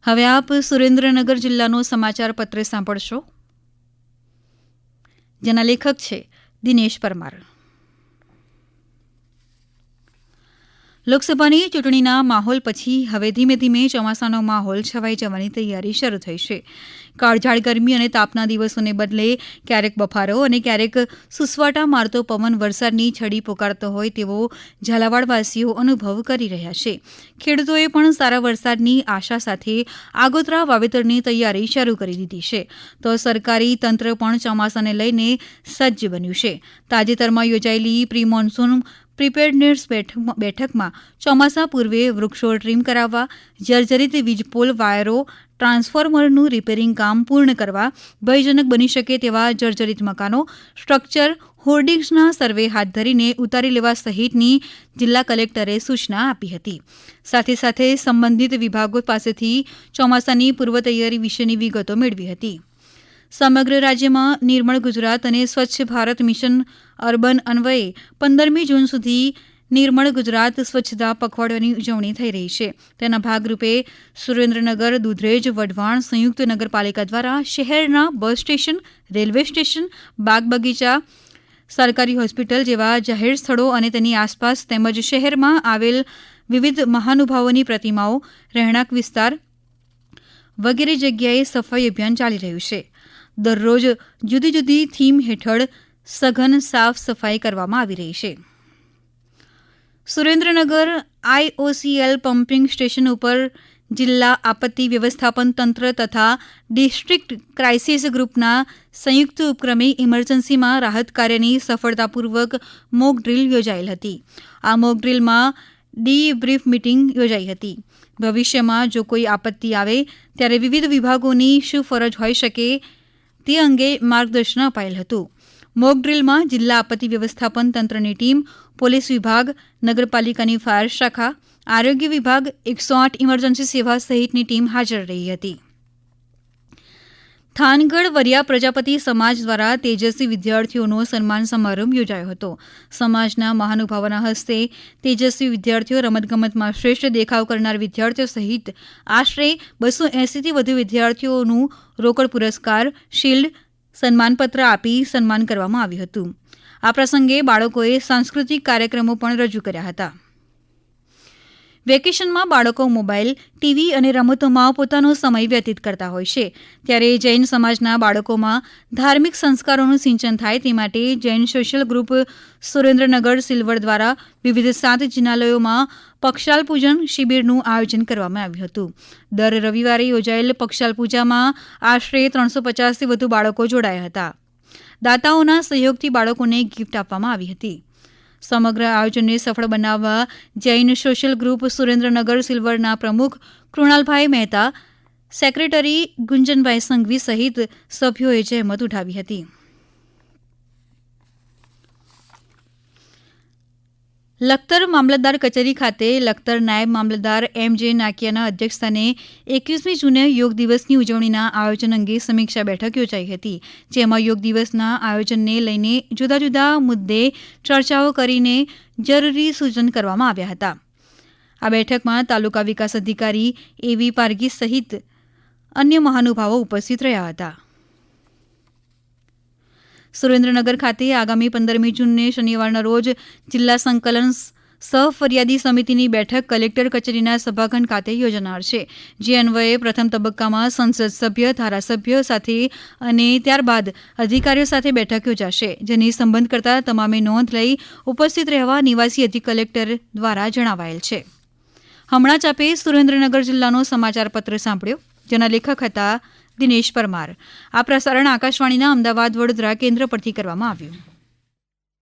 હવે આપ સુરેન્દ્રનગર જિલ્લાનો સમાચાર પત્ર સાંભળશો, જેના લેખક છે દિનેશ પરમાર. લોકસભાની ચૂંટણીના માહોલ પછી હવે ધીમે ધીમે ચોમાસાનો માહોલ છવાઈ જવાની તૈયારી શરૂ થઈ છે. કાળઝાળ ગરમી અને તાપના દિવસોને બદલે ક્યારેક બફારો અને ક્યારેક સુસવાટા મારતો પવન વરસાદની છડી પોકારતો હોય તેવો ઝાલાવાડવાસીઓ અનુભવ કરી રહ્યા છે. ખેડૂતોએ પણ સારા વરસાદની આશા સાથે આગોતરા વાવેતરની તૈયારી શરૂ કરી દીધી છે, તો સરકારી તંત્ર પણ ચોમાસાને લઈને સજ્જ બન્યું છે. તાજેતરમાં યોજાયેલી પ્રી મોન્સૂન પ્રિપેર્ડનેસ બેઠકમાં ચોમાસા પૂર્વે વૃક્ષો ટ્રીમ કરાવવા, જર્જરિત વીજપોલ, વાયરો, ટ્રાન્સફોર્મરનું રિપેરિંગ કામ પૂર્ણ કરવા, ભયજનક બની શકે તેવા જર્જરિત મકાનો, સ્ટ્રક્ચર, હોર્ડિંગ્સના સર્વે હાથ ધરીને ઉતારી લેવા સહિતની જિલ્લા કલેક્ટરે સૂચના આપી હતી. સાથે સાથે સંબંધિત વિભાગો પાસેથી ચોમાસાની પૂર્વ તૈયારી વિશેની વિગતો મેળવી હતી. સમગ્ર રાજ્યમાં નિર્મળ ગુજરાત અને સ્વચ્છ ભારત મિશન અર્બન અન્વયે 15મી જૂન સુધી નિર્મળ ગુજરાત સ્વચ્છતા પખવાડિયાની ઉજવણી થઈ રહી છે. તેના ભાગરૂપે સુરેન્દ્રનગર, દુધરેજ, વઢવાણ સંયુક્ત નગરપાલિકા દ્વારા શહેરના બસ સ્ટેશન, રેલવે સ્ટેશન, બાગ બગીચા, સરકારી હોસ્પિટલ જેવા જાહેર સ્થળો અને તેની આસપાસ તેમજ શહેરમાં આવેલ વિવિધ મહાનુભાવોની પ્રતિમાઓ, રહેણાંક વિસ્તાર વગેરે જગ્યાએ સફાઈ અભિયાન ચાલી રહ્યું છે. દરરોજ જુદી જુદી થીમ હેઠળ સઘન સાફ સફાઈ કરવામાં આવી રહી છે. સુરેન્દ્રનગર IOCL પમ્પિંગ સ્ટેશન ઉપર જિલ્લા આપત્તિ વ્યવસ્થાપન તંત્ર તથા ડિસ્ટ્રિક્ટ ક્રાઇસિસ ગ્રુપના સંયુક્ત ઉપક્રમે ઇમરજન્સીમાં રાહત કાર્યની સફળતાપૂર્વક મોક ડ્રીલ યોજાયેલ હતી. આ મોક ડ્રીલમાં ડીબ્રીફ મિટિંગ યોજાઈ હતી. ભવિષ્યમાં જો કોઈ આપત્તિ આવે ત્યારે વિવિધ વિભાગોની શું ફરજ હોઈ શકે તે અંગે માર્ગદર્શન અપાયેલ હતું. મોક ડ્રીલમાં જિલ્લા આપત્તિ વ્યવસ્થાપન તંત્રની ટીમ, પોલીસ વિભાગ, નગરપાલિકાની ફાયર શાખા, આરોગ્ય વિભાગ, 108 ઇમરજન્સી સેવા સહિતની ટીમ હાજર રહી હતી. થાનગઢ વરિયા પ્રજાપતિ સમાજ દ્વારા તેજસ્વી વિદ્યાર્થીઓનો સન્માન સમારંભ યોજાયો હતો. સમાજના મહાનુભાવોના હસ્તે તેજસ્વી વિદ્યાર્થીઓ, રમતગમતમાં શ્રેષ્ઠ દેખાવ કરનાર વિદ્યાર્થીઓ સહિત આશરે 280થી વધુ વિદ્યાર્થીઓનું રોકડ પુરસ્કાર, શિલ્ડ, સન્માનપત્ર આપી સન્માન કરવામાં આવ્યું હતું. આ પ્રસંગે બાળકોએ સાંસ્કૃતિક કાર્યક્રમો પણ રજૂ કર્યા હતા. વેકેશનમાં બાળકો મોબાઈલ, ટીવી અને રમતોમાં પોતાનો સમય વ્યતીત કરતા હોય છે, ત્યારે જૈન સમાજના બાળકોમાં ધાર્મિક સંસ્કારોનું સિંચન થાય તે માટે Jain social group Surendranagar silver દ્વારા વિવિધ 7 જિનાલયોમાં પક્ષાલ પૂજન શિબિરનું આયોજન કરવામાં આવ્યું હતું. દર રવિવારે યોજાયેલ પક્ષાલ પૂજામાં આશરે 350થી વધુ બાળકો જોડાયા હતા. દાતાઓના સહયોગથી બાળકોને ગિફ્ટ આપવામાં આવી હતી. સમગ્ર આયોજનને સફળ બનાવવા જૈન સોશિયલ ગ્રુપ સુરેન્દ્રનગર સિલ્વરના પ્રમુખ કૃણાલભાઈ મહેતા, સેક્રેટરી ગુંજનભાઈ સંઘવી સહિત સભ્યોએ જહેમત ઉઠાવી હતી. લખતર મામલતદાર કચેરી ખાતે લખતર નાયબ મામલતદાર MJ નાકિયાના અધ્યક્ષસ્થાને 21મી જૂને યોગ દિવસની ઉજવણીના આયોજન અંગે સમીક્ષા બેઠક યોજાઈ હતી. જેમાં યોગ દિવસના આયોજનને લઈને જુદા જુદા મુદ્દે ચર્ચાઓ કરીને જરૂરી સૂચન કરવામાં આવ્યા હતા. આ બેઠકમાં તાલુકા વિકાસ અધિકારી AV પારગી સહિત અન્ય મહાનુભાવો ઉપસ્થિત રહ્યા હતા. સુરેન્દ્રનગર ખાતે આગામી 15મી જૂનને શનિવારના રોજ જિલ્લા સંકલન સહ ફરિયાદી સમિતિની બેઠક કલેક્ટર કચેરીના સભાખંડ ખાતે યોજાનાર છે. જે અન્વયે પ્રથમ તબક્કામાં સંસદ સભ્ય, ધારાસભ્ય સાથે અને ત્યારબાદ અધિકારીઓ સાથે બેઠક યોજાશે, જેની સંબંધ કરતા તમામે નોંધ લઈ ઉપસ્થિત રહેવા નિવાસી અધિક કલેક્ટર દ્વારા જણાવાયેલ છે. હમણાં જ આપે સુરેન્દ્રનગર જિલ્લાનો સમાચાર પત્ર સાંભળ્યો, જેના લેખક હતા દિનેશ પરમાર. આ પ્રસારણ આકાશવાણીના અમદાવાદ વડોદરા કેન્દ્ર પરથી કરવામાં આવ્યું.